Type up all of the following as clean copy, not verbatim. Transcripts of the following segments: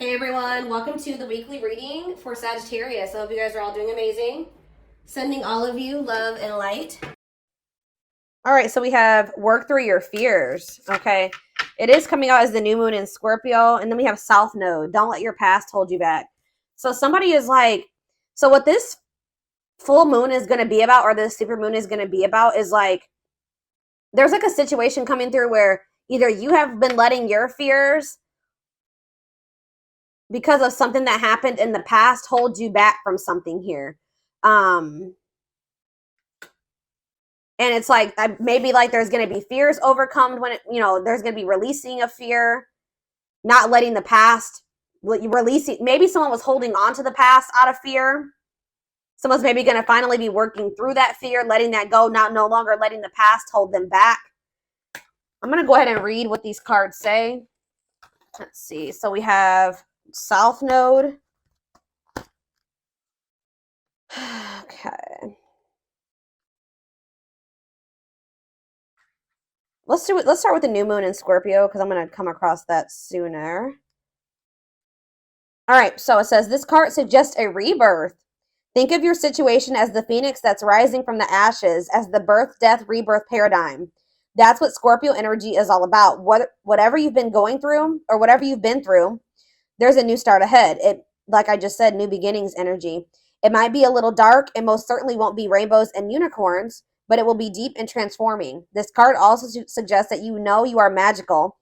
Hey everyone, welcome to the weekly reading for Sagittarius. I hope you guys are all doing amazing. Sending all of you love and light. All right, so we have work through your fears. Okay, it is coming out as the new moon in Scorpio, and then we have South Node. Don't let your past hold you back. So somebody is like, so what this full moon is going to be about, or the super moon is going to be about, is like there's like a situation coming through where either you have been letting your fears because of something that happened in the past hold you back from something here. And it's like maybe like there's going to be fears overcome when there's going to be releasing of fear, not letting the past releasing. Maybe someone was holding on to the past out of fear. Someone's maybe going to finally be working through that fear, letting that go, no longer letting the past hold them back. I'm going to go ahead and read what these cards say. Let's see. So we have South Node. Okay. Let's start with the new moon in Scorpio because I'm going to come across that sooner. All right, so it says this card suggests a rebirth. Think of your situation as the phoenix that's rising from the ashes, as the birth, death, rebirth paradigm. That's what Scorpio energy is all about. Whatever you've been going through or whatever you've been through, there's a new start ahead. It, like I just said, new beginnings energy. It might be a little dark and most certainly won't be rainbows and unicorns, but it will be deep and transforming. This card also suggests that you know you are magical.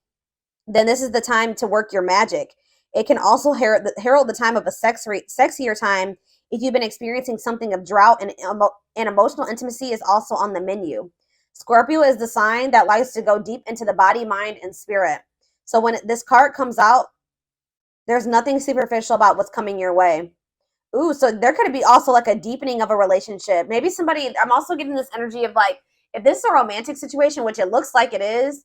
Then this is the time to work your magic. It can also herald the time of a sexier time if you've been experiencing something of drought, and emotional intimacy is also on the menu. Scorpio is the sign that likes to go deep into the body, mind, and spirit. So when this card comes out, there's nothing superficial about what's coming your way. Ooh, so there could be also like a deepening of a relationship. Maybe somebody, I'm also getting this energy of like, if this is a romantic situation, which it looks like it is,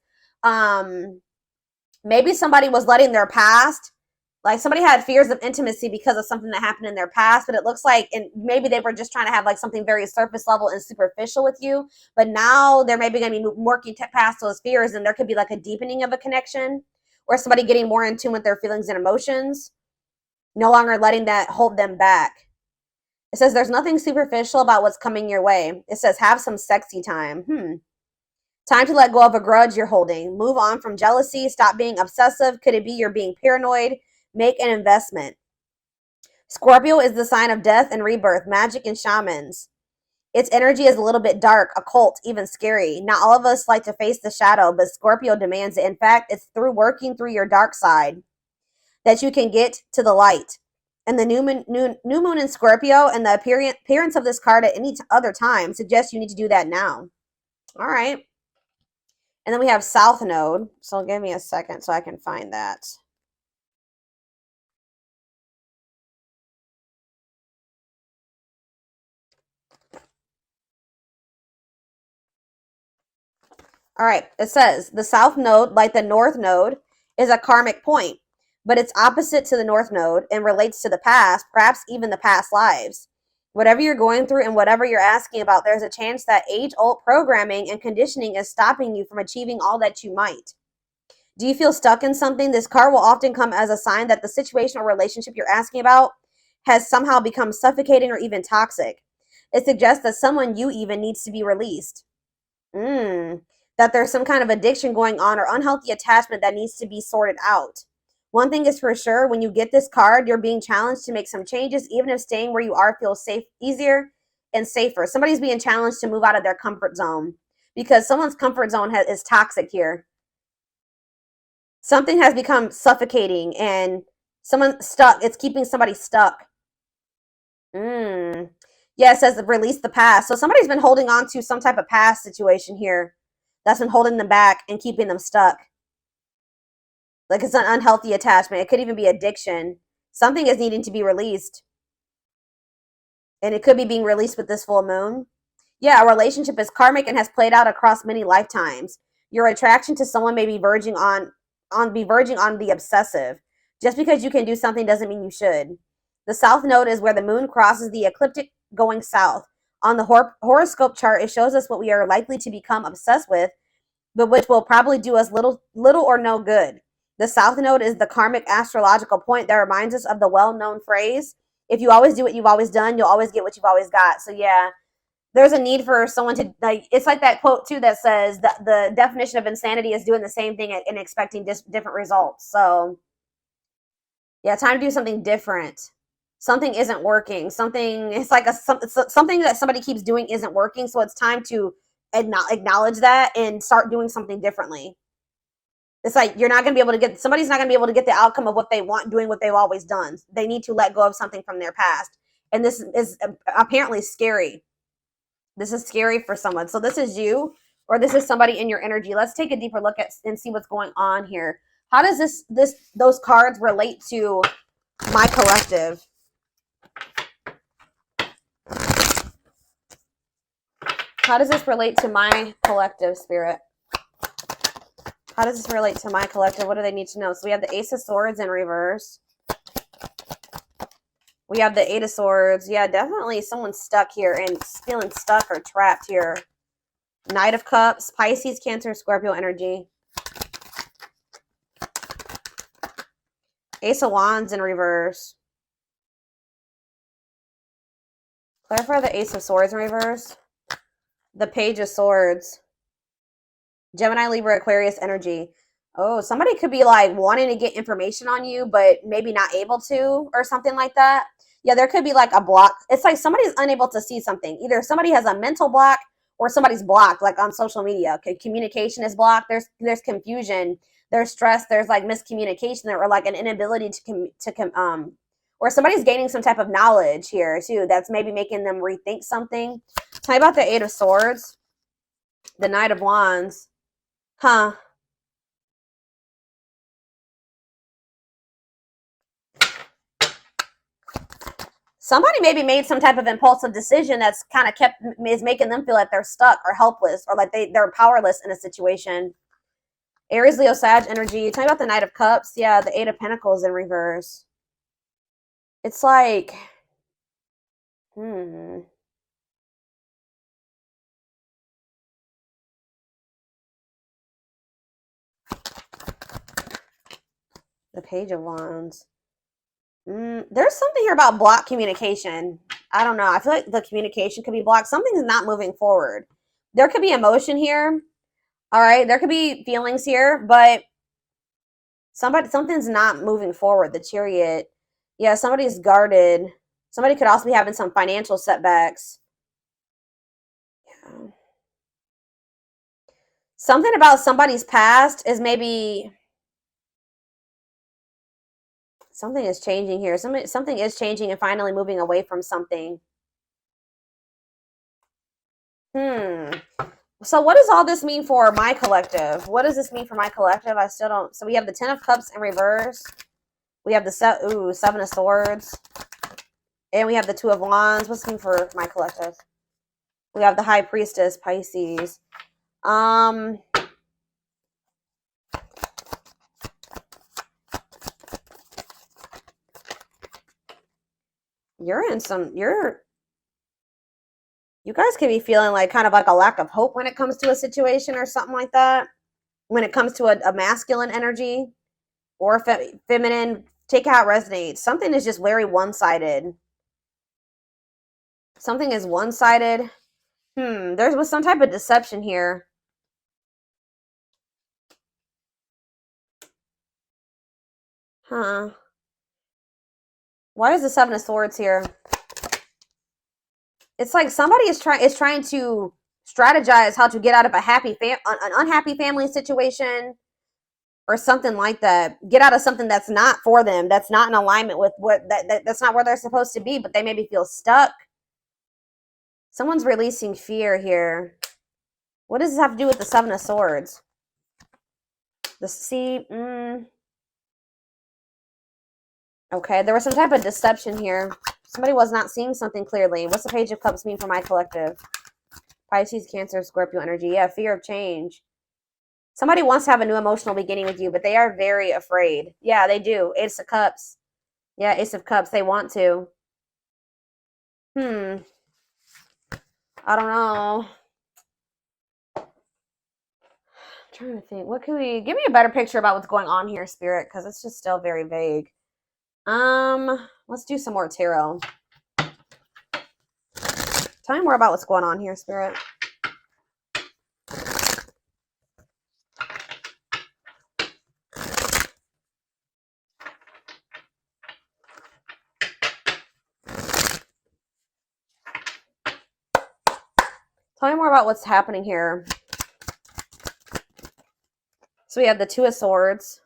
maybe somebody was letting their past, like somebody had fears of intimacy because of something that happened in their past, but it looks like, and maybe they were just trying to have like something very surface level and superficial with you, but now they're maybe going to be working past those fears, and there could be like a deepening of a connection or somebody getting more in tune with their feelings and emotions, no longer letting that hold them back. It says there's nothing superficial about what's coming your way. It says have some sexy time. Time to let go of a grudge you're holding. Move on from jealousy. Stop being obsessive. Could it be you're being paranoid? Make an investment. Scorpio is the sign of death and rebirth, magic and shamans. Its energy is a little bit dark, occult, even scary. Not all of us like to face the shadow, but Scorpio demands it. In fact, it's through working through your dark side that you can get to the light. And the new moon in Scorpio and the appearance of this card at any other time suggests you need to do that now. All right. And then we have South Node. So give me a second so I can find that. All right. It says the South Node, like the North Node, is a karmic point, but it's opposite to the North Node and relates to the past, perhaps even the past lives. Whatever you're going through and whatever you're asking about, there's a chance that age-old programming and conditioning is stopping you from achieving all that you might. Do you feel stuck in something? This card will often come as a sign that the situation or relationship you're asking about has somehow become suffocating or even toxic. It suggests that someone you even needs to be released. That there's some kind of addiction going on or unhealthy attachment that needs to be sorted out. One thing is for sure, when you get this card, you're being challenged to make some changes, even if staying where you are feels safe, easier and safer. Somebody's being challenged to move out of their comfort zone because someone's comfort zone is toxic here. Something has become suffocating and someone stuck. It's keeping somebody stuck. Yeah, it says release the past. So somebody's been holding on to some type of past situation here that's been holding them back and keeping them stuck. Like it's an unhealthy attachment. It could even be addiction. Something is needing to be released. And it could be being released with this full moon. Yeah, a relationship is karmic and has played out across many lifetimes. Your attraction to someone may be verging on the obsessive. Just because you can do something doesn't mean you should. The South Node is where the moon crosses the ecliptic going south. On the horoscope chart, it shows us what we are likely to become obsessed with, but which will probably do us little or no good. The South Node is the karmic astrological point that reminds us of the well-known phrase, if you always do what you've always done, you'll always get what you've always got. So yeah, there's a need for someone to, like, it's like that quote too that says that the definition of insanity is doing the same thing and expecting different results. So yeah, time to do something different. Something isn't working. Something, it's like something that somebody keeps doing isn't working. So it's time to acknowledge that and start doing something differently. It's like you're not going to be able to get, somebody's not going to be able to get the outcome of what they want doing what they've always done. They need to let go of something from their past. And this is apparently scary. This is scary for someone. So this is you, or this is somebody in your energy. Let's take a deeper look at and see what's going on here. How does those cards relate to my collective? How does this relate to my collective, Spirit? How does this relate to my collective? What do they need to know? So we have the Ace of Swords in reverse. We have the Eight of Swords. Yeah, definitely someone's stuck here and feeling stuck or trapped here. Knight of Cups, Pisces, Cancer, Scorpio energy. Ace of Wands in reverse. Clarify the Ace of Swords in reverse. The Page of Swords. Gemini, Libra, Aquarius energy. Oh, somebody could be like wanting to get information on you, but maybe not able to, or something like that. Yeah, there could be like a block. It's like somebody's unable to see something. Either somebody has a mental block or somebody's blocked, like on social media. Okay, communication is blocked. There's confusion. There's stress. There's like miscommunication or like an inability or somebody's gaining some type of knowledge here too. That's maybe making them rethink something. Tell me about the Eight of Swords, the Knight of Wands. Huh. Somebody maybe made some type of impulsive decision that's kind of is making them feel like they're stuck or helpless or like they're powerless in a situation. Aries, Leo, Sag energy. Tell me about the Knight of Cups. Yeah, the Eight of Pentacles in reverse. It's like, The Page of Wands. There's something here about blocked communication. I don't know. I feel like the communication could be blocked. Something's not moving forward. There could be emotion here. All right. There could be feelings here, but something's not moving forward. The Chariot. Yeah, somebody's guarded. Somebody could also be having some financial setbacks. Yeah. Something about somebody's past is maybe something is changing here. Something is changing and finally moving away from something. So what does all this mean for my collective? What does this mean for my collective? I still don't. So we have the Ten of Cups in reverse. We have the Seven of Swords. And we have the Two of Wands. What's this mean for my collective? We have the High Priestess, Pisces. You guys could be feeling like kind of like a lack of hope when it comes to a situation or something like that. When it comes to a masculine energy or feminine, take how it resonates. Something is just very one-sided. Something is one-sided. There was some type of deception here. Huh. Why is the Seven of Swords here? It's like somebody is trying to strategize how to get out of an unhappy family situation or something like that. Get out of something that's not for them. That's not in alignment with that's not where they're supposed to be, but they maybe feel stuck. Someone's releasing fear here. What does this have to do with the Seven of Swords? Okay, there was some type of deception here. Somebody was not seeing something clearly. What's the Page of Cups mean for my collective? Pisces, Cancer, Scorpio energy. Yeah, fear of change. Somebody wants to have a new emotional beginning with you, but they are very afraid. Yeah, they do. Ace of Cups. Yeah, Ace of Cups. They want to. I don't know. I'm trying to think. What can we give me a better picture about what's going on here, Spirit? Because it's just still very vague. Let's do some more tarot. Tell me more about what's going on here, Spirit. Tell me more about what's happening here. So we have the Two of Swords.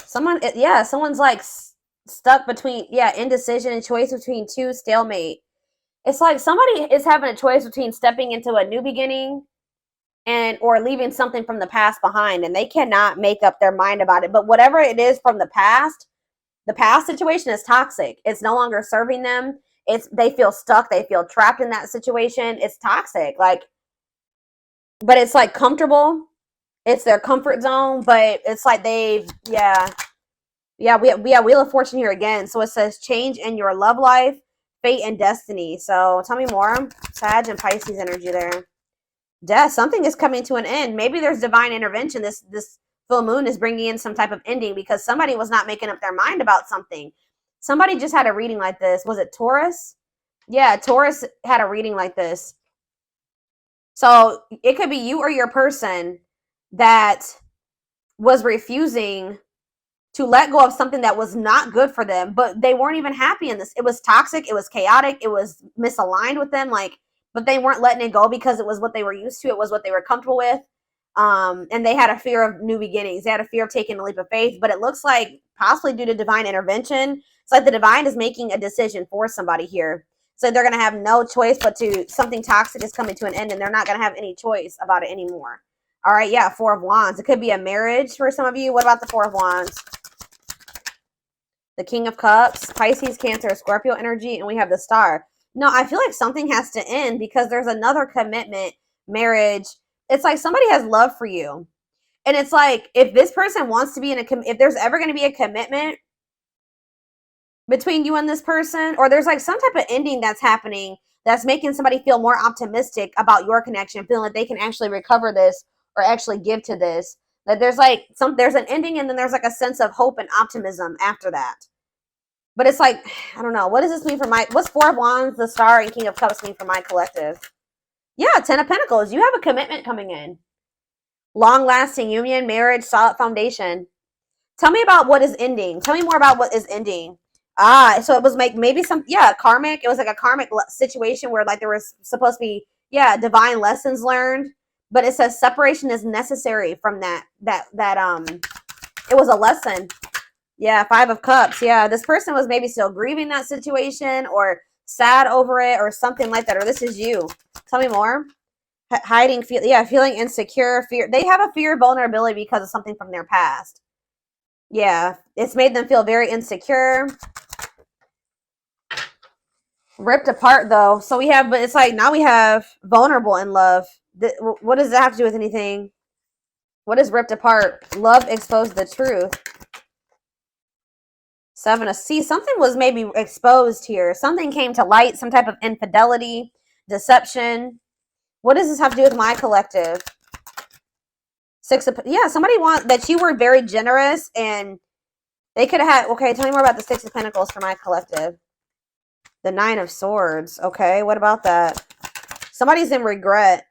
Someone's like stuck between, indecision and choice between two, stalemate. It's like somebody is having a choice between stepping into a new beginning or leaving something from the past behind, and they cannot make up their mind about it. But whatever it is from the past situation is toxic. It's no longer serving them. They feel stuck. They feel trapped in that situation. It's toxic. Like, but it's like comfortable. It's their comfort zone, but it's like we have Wheel of Fortune here again. So it says change in your love life, fate, and destiny. So tell me more. Sag and Pisces energy there. Death. Something is coming to an end. Maybe there's divine intervention. This full moon is bringing in some type of ending because somebody was not making up their mind about something. Somebody just had a reading like this. Was it Taurus? Yeah, Taurus had a reading like this. So it could be you or your person that was refusing to let go of something that was not good for them, but they weren't even happy in this. It was toxic. It was chaotic. It was misaligned with them. But they weren't letting it go because it was what they were used to. It was what they were comfortable with. And they had a fear of new beginnings. They had a fear of taking a leap of faith, but it looks like possibly due to divine intervention. It's like the divine is making a decision for somebody here. So they're going to have no choice but something toxic is coming to an end, and they're not going to have any choice about it anymore. All right, yeah, Four of Wands. It could be a marriage for some of you. What about the Four of Wands? The King of Cups, Pisces, Cancer, Scorpio energy, and we have the Star. No, I feel like something has to end because there's another commitment, marriage. It's like somebody has love for you. And it's like if this person wants to be if there's ever going to be a commitment between you and this person, or there's like some type of ending that's happening that's making somebody feel more optimistic about your connection, feeling like they can actually recover this or actually give to this. That there's an ending, and then there's like a sense of hope and optimism after that. But it's like, I don't know. What does this mean for what's Four of Wands, the Star, and King of Cups mean for my collective? Yeah, Ten of Pentacles. You have a commitment coming in. Long-lasting union, marriage, solid foundation. Tell me about what is ending. Tell me more about what is ending. So it was maybe karmic. It was like a karmic situation where like there was supposed to be, divine lessons learned. But it says separation is necessary from that it was a lesson. Yeah, Five of Cups. Yeah, this person was maybe still grieving that situation or sad over it or something like that. Or this is you. Tell me more. Hiding, feeling insecure, fear. They have a fear of vulnerability because of something from their past. Yeah, it's made them feel very insecure. Ripped apart, though. So but it's like now we have vulnerable in love. What does that have to do with anything? What is ripped apart? Love exposed the truth. Seven of Cups. Something was maybe exposed here. Something came to light. Some type of infidelity, deception. What does this have to do with my collective? Somebody that you were very generous and they could have had. Okay, tell me more about the Six of Pentacles for my collective. The Nine of Swords. Okay, what about that? Somebody's in regret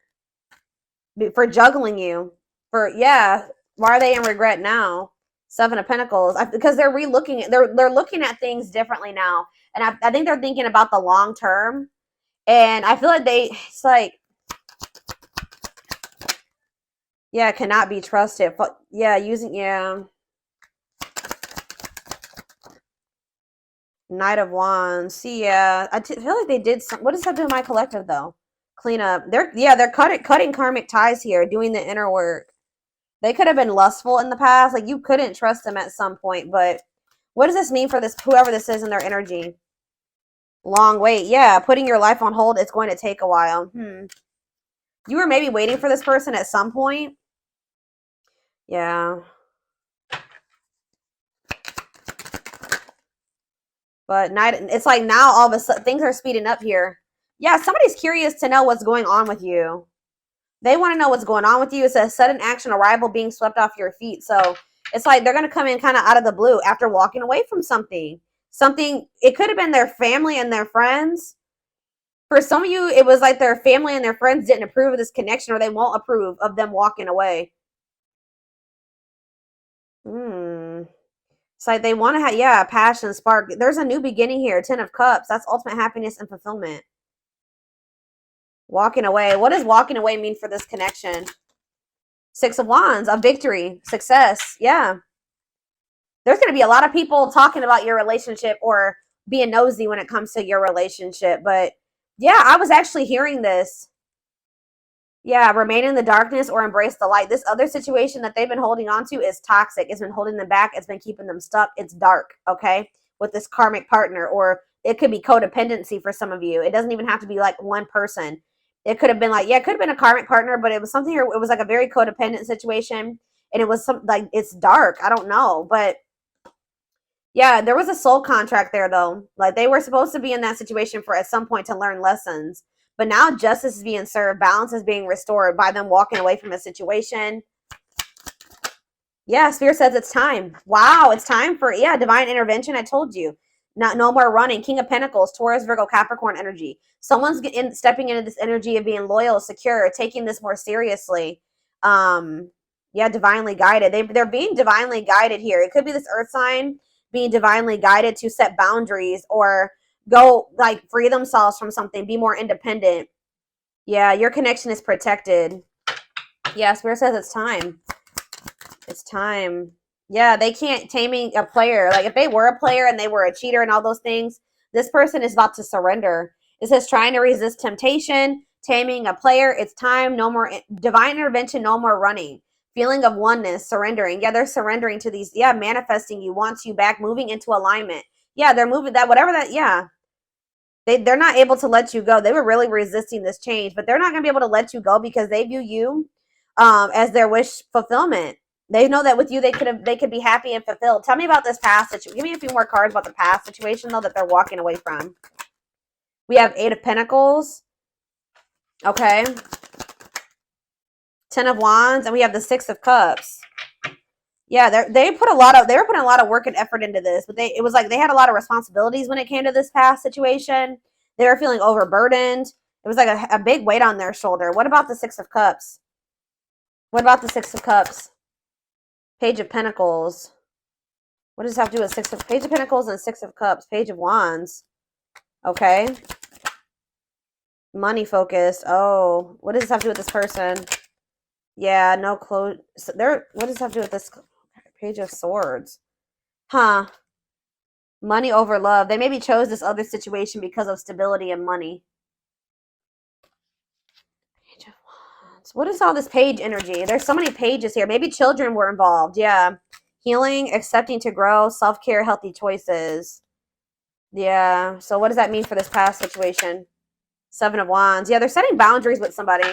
for juggling you. Why are they in regret now? Seven of Pentacles, because they're they're looking at things differently now, and I think they're thinking about the long term, and I feel like it's like, cannot be trusted. Knight of Wands. I feel like they did some. What does that do with my collective though? Clean up. They're cutting karmic ties here, doing the inner work. They could have been lustful in the past. Like you couldn't trust them at some point. But what does this mean for whoever this is in their energy? Long wait. Yeah, putting your life on hold. It's going to take a while. You were maybe waiting for this person at some point. Yeah. But it's like now all of a sudden things are speeding up here. Yeah, somebody's curious to know what's going on with you. They want to know what's going on with you. It says sudden action, arrival, being swept off your feet. So it's like they're going to come in kind of out of the blue after walking away from something. Something, it could have been their family and their friends. For some of you, it was like their family and their friends didn't approve of this connection, or they won't approve of them walking away. It's like they want to have, yeah, passion, spark. There's a new beginning here. 10 of Cups. That's ultimate happiness and fulfillment. Walking away. What does walking away mean for this connection? 6 of Wands, a victory, success. Yeah. There's going to be a lot of people talking about your relationship or being nosy when it comes to your relationship. But yeah, I was actually hearing this. Yeah, remain in the darkness or embrace the light. This other situation that they've been holding on to is toxic. It's been holding them back. It's been keeping them stuck. It's dark, okay, with this karmic partner. Or it could be codependency for some of you. It doesn't even have to be like one person. It could have been like, yeah, it could have been a karmic partner, but it was something here. It was like a very codependent situation. And it was some like, it's dark. I don't know. But yeah, there was a soul contract there though. Like they were supposed to be in that situation for at some point to learn lessons. But now justice is being served. Balance is being restored by them walking away from a situation. Yeah, Spirit says it's time. Wow, it's time for, yeah, divine intervention. I told you. No more running. King of Pentacles, Taurus, Virgo, Capricorn energy. Someone's stepping into this energy of being loyal, secure, taking this more seriously. Yeah, divinely guided. They're being divinely guided here. It could be this earth sign being divinely guided to set boundaries or go like free themselves from something, be more independent. Yeah, your connection is protected. Yeah, Spirit says it's time. It's time. Yeah, they can't taming a player. Like if they were a player and they were a cheater and all those things, this person is about to surrender. It says trying to resist temptation, taming a player. It's time. No more divine intervention. No more running. Feeling of oneness, surrendering. Yeah, they're surrendering to these. Yeah, manifesting you, wants you back, moving into alignment. Yeah, they're moving that, whatever that, yeah. They're not able to let you go. They were really resisting this change, but they're not going to be able to let you go because they view you as their wish fulfillment. They know that with you, they could be happy and fulfilled. Tell me about this past situation. Give me a few more cards about the past situation, though, that they're walking away from. We have 8 of Pentacles. Okay. 10 of Wands, and we have the 6 of Cups. Yeah, they were putting a lot of work and effort into this, but it was like they had a lot of responsibilities when it came to this past situation. They were feeling overburdened. It was like a big weight on their shoulder. What about the 6 of Cups? What about the 6 of Cups? Page of Pentacles. What does this have to do with Page of Pentacles and 6 of Cups? Page of Wands. Okay. Money focused. Oh, what does this have to do with this person? Yeah, no clothes. So what does this have to do with this? Page of Swords. Huh. Money over love. They maybe chose this other situation because of stability and money. Page of Wands. What is all this page energy? There's so many pages here. Maybe children were involved. Yeah. Healing, accepting to grow, self-care, healthy choices. Yeah. So what does that mean for this past situation? 7 of Wands. Yeah, they're setting boundaries with somebody.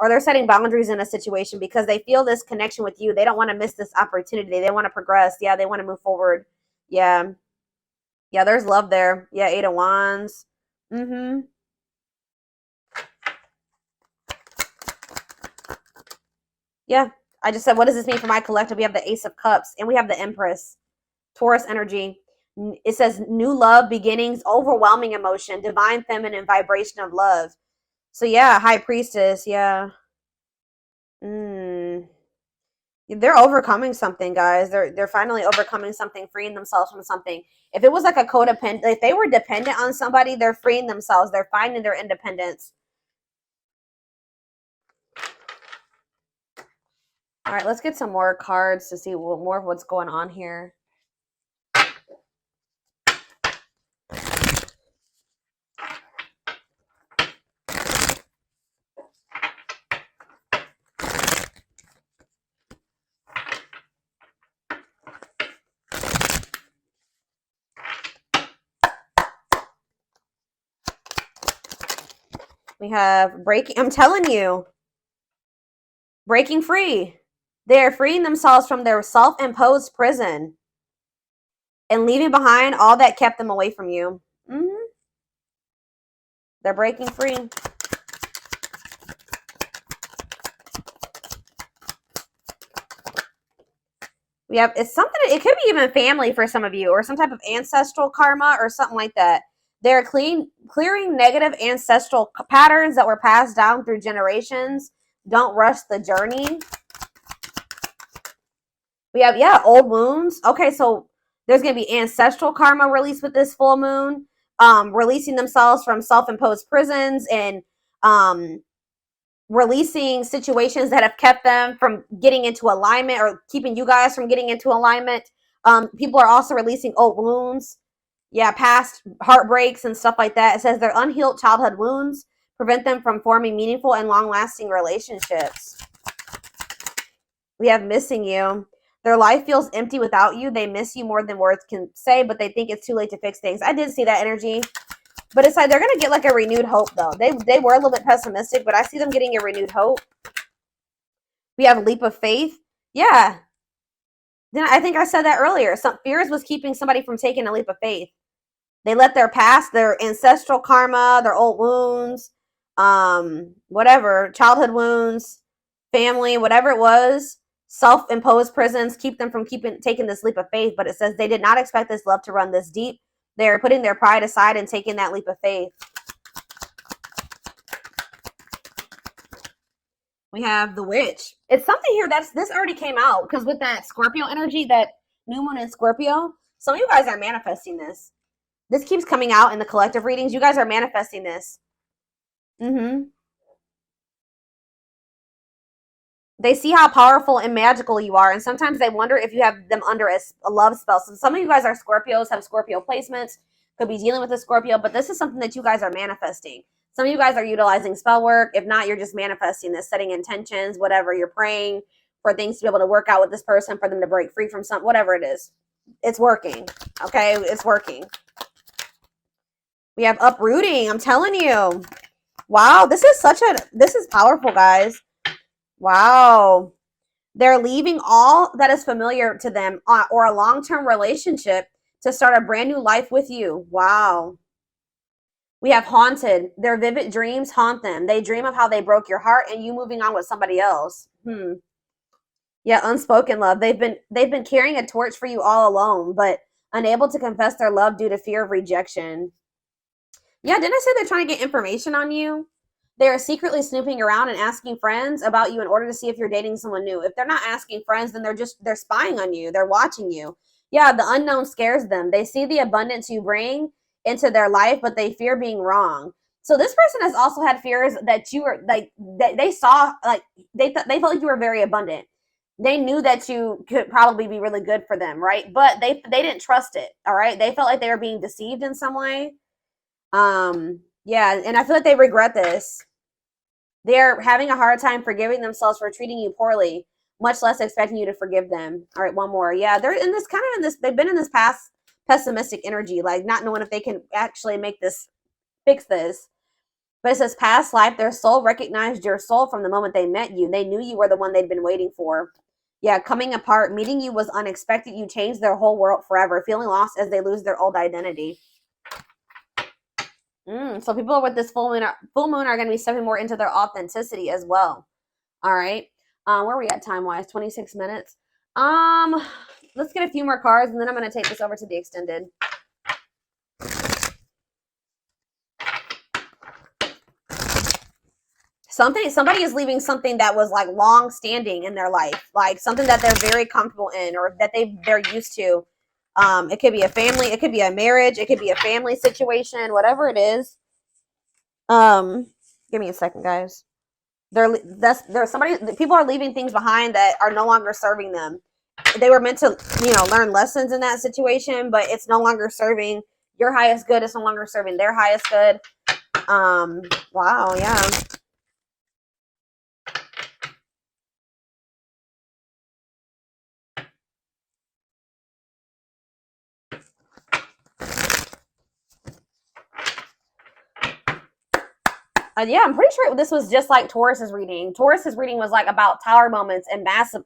Or they're setting boundaries in a situation because they feel this connection with you. They don't want to miss this opportunity. They want to progress. Yeah, they want to move forward. Yeah. Yeah, there's love there. Yeah, 8 of Wands. Mm-hmm. Yeah, I just said, what does this mean for my collective? We have the Ace of Cups and we have the Empress. Taurus energy. It says new love, beginnings, overwhelming emotion, divine feminine vibration of love. So yeah, High Priestess, yeah. They're overcoming something, guys. They're finally overcoming something, freeing themselves from something. If it was like a codependent, if they were dependent on somebody, they're freeing themselves. They're finding their independence. All right, let's get some more cards to see more of what's going on here. We have breaking. I'm telling you, breaking free. They are freeing themselves from their self-imposed prison and leaving behind all that kept them away from you. They're breaking free. We have, it's something, it could be even family for some of you, or some type of ancestral karma or something like that. They're clearing negative ancestral patterns that were passed down through generations. Don't rush the journey. We have, yeah, old wounds. Okay, so there's going to be ancestral karma released with this full moon, releasing themselves from self-imposed prisons, and releasing situations that have kept them from getting into alignment, or keeping you guys from getting into alignment. People are also releasing old wounds. Yeah, past heartbreaks and stuff like that. It says their unhealed childhood wounds prevent them from forming meaningful and long-lasting relationships. We have missing you. Their life feels empty without you. They miss you more than words can say, but they think it's too late to fix things. I did see that energy. But it's like they're going to get like a renewed hope, though. They were a little bit pessimistic, but I see them getting a renewed hope. We have a leap of faith. Yeah. Then I think I said that earlier. Some fears was keeping somebody from taking a leap of faith. They let their past, their ancestral karma, their old wounds, whatever, childhood wounds, family, whatever it was, self-imposed prisons, keep them from taking this leap of faith. But it says they did not expect this love to run this deep. They're putting their pride aside and taking that leap of faith. We have the witch. It's something here this already came out, because with that Scorpio energy, that new moon in Scorpio, some of you guys are manifesting this. This keeps coming out in the collective readings. You guys are manifesting this. They see how powerful and magical you are, and sometimes they wonder if you have them under a love spell. So some of you guys are Scorpios, have Scorpio placements, could be dealing with a Scorpio, but this is something that you guys are manifesting. Some of you guys are utilizing spell work. If not, you're just manifesting this, setting intentions, whatever. You're praying for things to be able to work out with this person, for them to break free from something, whatever it is. It's working, okay? It's working. We have uprooting. I'm telling you. Wow, this is powerful, guys. Wow. They're leaving all that is familiar to them, or a long-term relationship, to start a brand new life with you. Wow. We have haunted. Their vivid dreams haunt them. They dream of how they broke your heart and you moving on with somebody else. Yeah, unspoken love. They've been carrying a torch for you all alone, but unable to confess their love due to fear of rejection. Yeah, didn't I say they're trying to get information on you? They are secretly snooping around and asking friends about you in order to see if you're dating someone new. If they're not asking friends, then they're spying on you. They're watching you. Yeah, the unknown scares them. They see the abundance you bring into their life, but they fear being wrong. So this person has also had fears that you were like, they saw, like they felt like you were very abundant. They knew that you could probably be really good for them, right? But they didn't trust it. All right, they felt like they were being deceived in some way. Yeah, and I feel like they regret this. They're having a hard time forgiving themselves for treating you poorly, much less expecting you to forgive them. All right, one more. Yeah, they're in this kind of in this, they've been in this past pessimistic energy, like not knowing if they can actually fix this. But it says past life, their soul recognized your soul from the moment they met you. They knew you were the one they'd been waiting for. Yeah, coming apart, meeting you was unexpected. You changed their whole world forever, feeling lost as they lose their old identity. So people with this full moon are going to be stepping more into their authenticity as well. All right. Where are we at time-wise? 26 minutes. Let's get a few more cards, and then I'm going to take this over to the extended. Somebody is leaving something that was like long-standing in their life, like something that they're very comfortable in, or that they're used to. It could be a family, it could be a marriage, it could be a family situation, whatever it is. Give me a second, guys. People are leaving things behind that are no longer serving them. They were meant to, learn lessons in that situation, but it's no longer serving your highest good. It's no longer serving their highest good. Wow, yeah. Yeah, I'm pretty sure this was just like Taurus's reading. Taurus's reading was like about tower moments and massive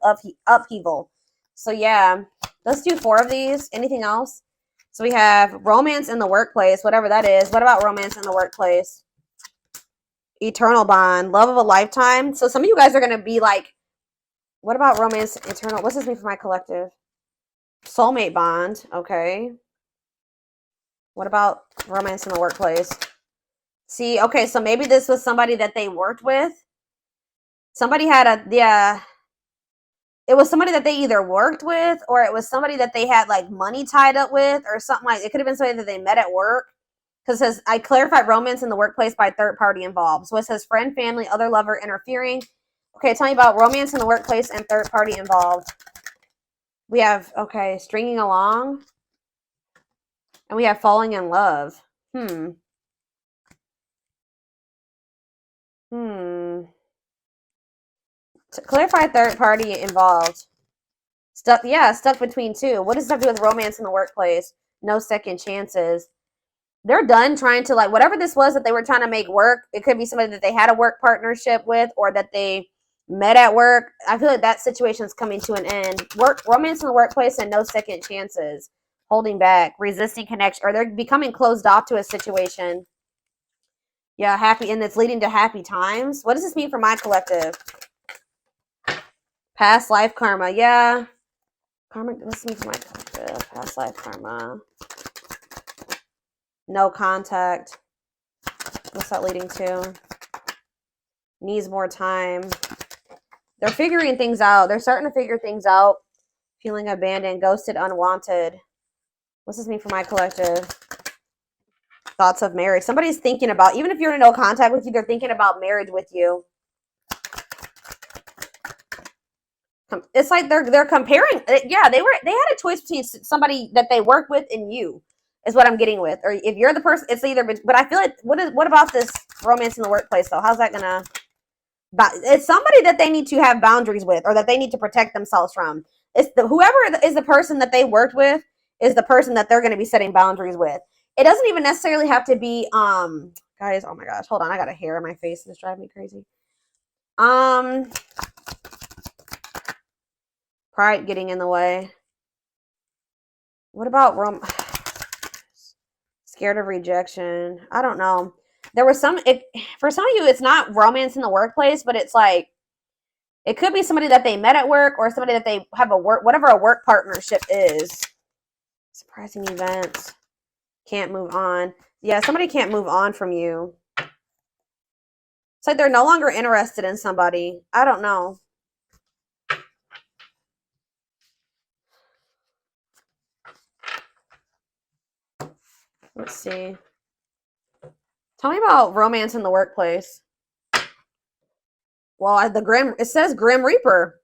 upheaval. So yeah, let's do 4 of these. Anything else? So we have romance in the workplace, whatever that is. What about romance in the workplace? Eternal bond, love of a lifetime. So some of you guys are going to be like, what about romance eternal? What's this mean for my collective? Soulmate bond. Okay. What about romance in the workplace? See, okay, so maybe this was somebody that they worked with. Somebody had a, yeah, it was somebody that they either worked with or it was somebody that they had like money tied up with or something like, it could have been somebody that they met at work. Because it says, I clarified romance in the workplace by third party involved. So it says friend, family, other lover interfering. Okay, tell me about romance in the workplace and third party involved. We have, okay, stringing along. And we have falling in love. To clarify third party involved. Stuck, yeah, stuck between two. What does that have to do with romance in the workplace? No second chances. They're done trying to, like, whatever this was that they were trying to make work. It could be somebody that they had a work partnership with or that they met at work. I feel like that situation is coming to an end. Romance in the workplace and no second chances. Holding back, resisting connection, or they're becoming closed off to a situation. Yeah, happy, and it's leading to happy times. What does this mean for my collective? Past life karma. Yeah. Karma, what's this mean for my collective? Past life karma. No contact. What's that leading to? Needs more time. They're figuring things out. They're starting to figure things out. Feeling abandoned, ghosted, unwanted. What's this mean for my collective? Thoughts of marriage. Somebody's thinking about, even if you're in no contact with you, they're thinking about marriage with you. It's like they're comparing. Yeah, they had a choice between somebody that they work with and you, is what I'm getting with. Or if you're the person, it's either. But I feel like what about this romance in the workplace though? How's that gonna? It's somebody that they need to have boundaries with, or that they need to protect themselves from. It's whoever is the person that they worked with is the person that they're going to be setting boundaries with. It doesn't even necessarily have to be guys. Oh my gosh, hold on, I got a hair in my face. It's driving me crazy. Pride getting in the way. What about scared of rejection? I don't know. There was for some of you, it's not romance in the workplace, but it's like it could be somebody that they met at work or somebody that they have whatever a work partnership is. Surprising events. Can't move on. Yeah, somebody can't move on from you. It's like they're no longer interested in somebody. I don't know. Let's see. Tell me about romance in the workplace. Well, it says Grim Reaper.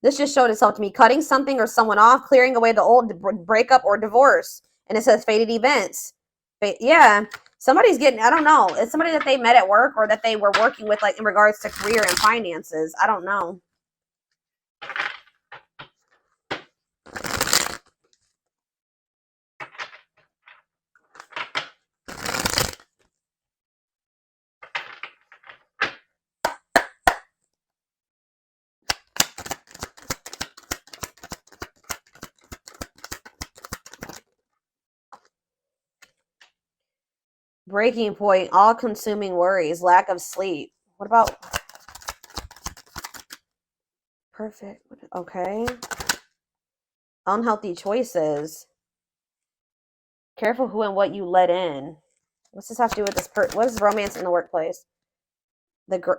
This just showed itself to me. Cutting something or someone off, clearing away the old, breakup or divorce. And it says fated events. Yeah. Somebody's getting, I don't know. It's somebody that they met at work or that they were working with, like in regards to career and finances. I don't know. Breaking point, all-consuming worries, lack of sleep. What about perfect? Okay. Unhealthy choices. Careful who and what you let in. What's this have to do with this? What is romance in the workplace?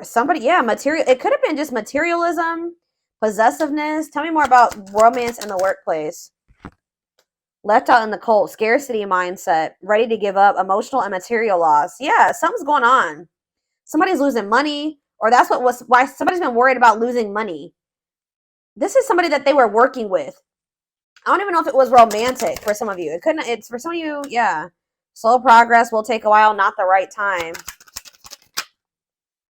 Somebody, yeah, material. It could have been just materialism, possessiveness. Tell me more about romance in the workplace. Left out in the cold, scarcity mindset, ready to give up, emotional and material loss. Yeah, something's going on. Somebody's losing money, or that's why somebody's been worried about losing money. This is somebody that they were working with. I don't even know if it was romantic for some of you. It's for some of you, yeah. Slow progress will take a while, not the right time.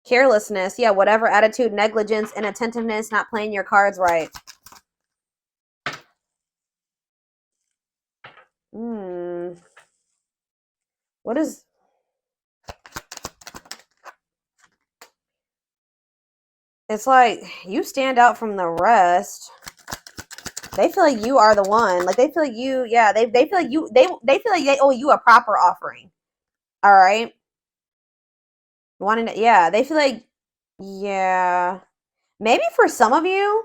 Carelessness, yeah, whatever attitude, negligence, inattentiveness, not playing your cards right. What is... It's like you stand out from the rest. They feel like you are the one. Like they feel like you, yeah, they feel like you, they feel like they owe you a proper offering. All right. Wanting to, yeah, they feel like, yeah. Maybe for some of you,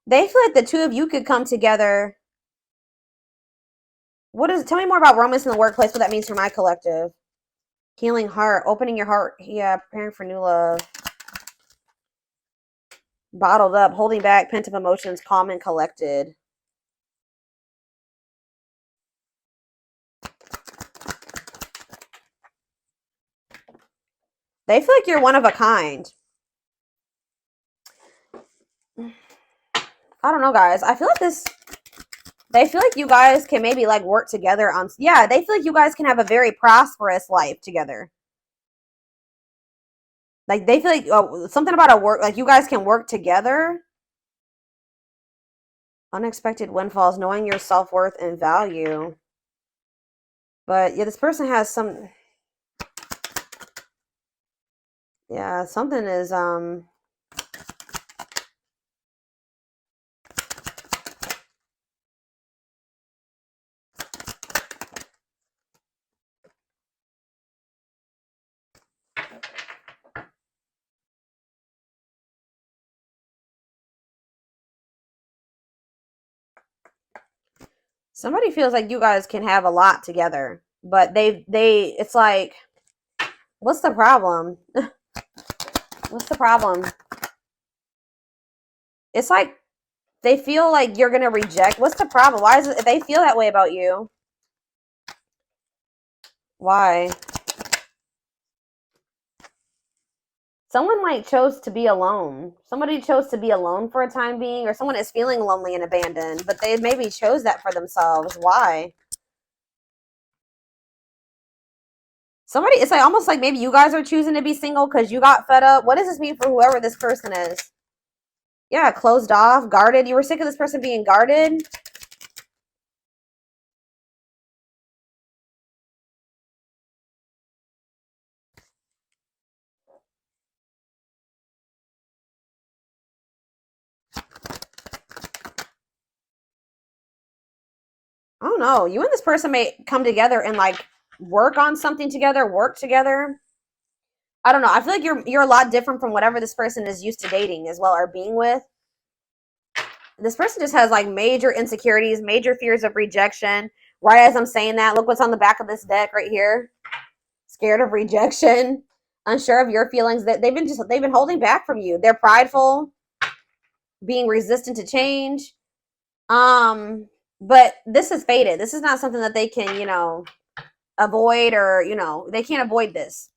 they feel like the two of you could come together. Tell me more about romance in the workplace, what that means for my collective. Healing heart, opening your heart. Yeah, preparing for new love. Bottled up, holding back, pent up emotions, calm and collected. They feel like you're one of a kind. I don't know, guys. I feel like they feel like you guys can maybe like work together on, yeah, they feel like you guys can have a very prosperous life together. Like they feel like something about a work, like you guys can work together. Unexpected windfalls, knowing your self-worth and value. But yeah, this person has some, yeah, something is somebody feels like you guys can have a lot together, but it's like, what's the problem? What's the problem? It's like they feel like you're gonna reject. What's the problem? Why is it they feel that way about you? Why? Someone like chose to be alone. Somebody chose to be alone for a time being, or someone is feeling lonely and abandoned, but they maybe chose that for themselves. Why? Somebody, it's like almost like maybe you guys are choosing to be single because you got fed up. What does this mean for whoever this person is? Yeah, closed off, guarded. You were sick of this person being guarded. I don't know. You and this person may come together and like work on something together, work together. I don't know. I feel like you're a lot different from whatever this person is used to dating as well or being with. This person just has like major insecurities, major fears of rejection. Right as I'm saying that, look what's on the back of this deck right here. Scared of rejection, unsure of your feelings, that they've been holding back from you. They're prideful, being resistant to change. But this is fated. This is not something that they can, avoid, or, they can't avoid this.